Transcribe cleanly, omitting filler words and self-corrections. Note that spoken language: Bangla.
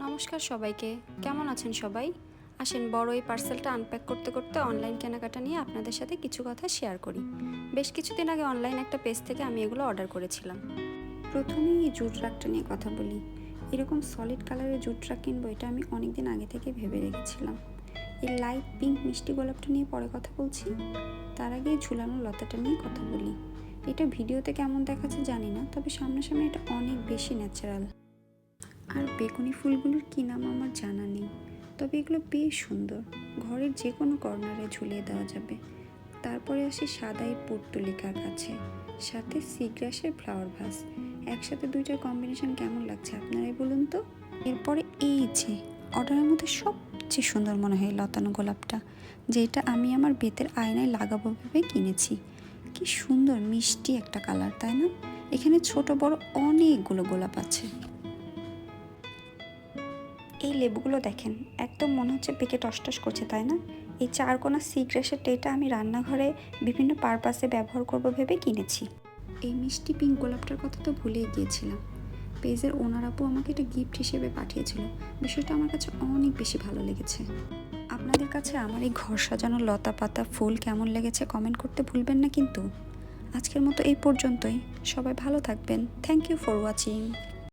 নমস্কার সবাইকে, কেমন আছেন সবাই? আসেন বড় এই পার্সেলটা আনপ্যাক করতে করতে অনলাইন কেনাকাটা নিয়ে আপনাদের সাথে কিছু কথা শেয়ার করি। বেশ কিছুদিন আগে অনলাইন একটা পেজ থেকে আমি এগুলো অর্ডার করেছিলাম। প্রথমেই এই জুট রাগটা নিয়ে কথা বলি। এরকম সলিড কালারের জুট রাগ কিনবো, এটা আমি অনেক দিন আগে থেকে ভেবে রেখেছিলাম। এই লাইট পিঙ্ক মিষ্টি গোলাপটা নিয়ে পরে কথা বলছি। তার আগে এই ঝুলানো লতাটা নিয়ে কথা বলি। এটা ভিডিওতে কেমন দেখাচ্ছে জানি না, তবে সামনাসামনি এটা অনেক বেশি ন্যাচারাল। আর বেগুনি ফুলগুলোর কী নাম আমার জানা নেই, তবে এগুলো বেশ সুন্দর, ঘরের যে কোনো কর্নারে ঝুলিয়ে দেওয়া যাবে। তারপরে আসি সাদা এই পর্তুলিকার কাছে, সাথে সিগ্রাসের ফ্লাওয়ার ভাস। একসাথে দুইটার কম্বিনেশন কেমন লাগছে আপনারাই বলুন তো। এরপরে এই যে অর্ডারের মধ্যে সবচেয়ে সুন্দর মনে হয় লতানো গোলাপটা, যেটা আমি আমার বেতের আয়নায় লাগাবো ভেবে কিনেছি। কি সুন্দর মিষ্টি একটা কালার, তাই না? এখানে ছোট বড় অনেকগুলো গোলাপ আছে। এই লেবুগুলো দেখেন, একদম মনে হচ্ছে পেকে টসটস করছে, তাই না? এই চারকোনা সিগ্রাসের ট্রেটা আমি রান্নাঘরে বিভিন্ন পারপাসে ব্যবহার করব ভেবে কিনেছি। এই মিষ্টি পিঙ্ক গোলাপটার কথা তো ভুলেই গিয়েছিলাম। পেজের ওনার আপু আমাকে এটা গিফট হিসেবে পাঠিয়েছিল। বিষয়টা আমার কাছে অনেক বেশি ভালো লেগেছে। আপনাদের কাছে আমার এই ঘর সাজানো লতা পাতা ফুল কেমন লেগেছে কমেন্ট করতে ভুলবেন না কিন্তু। আজকের মতো এই পর্যন্তই। সবাই ভালো থাকবেন। Thank you for watching.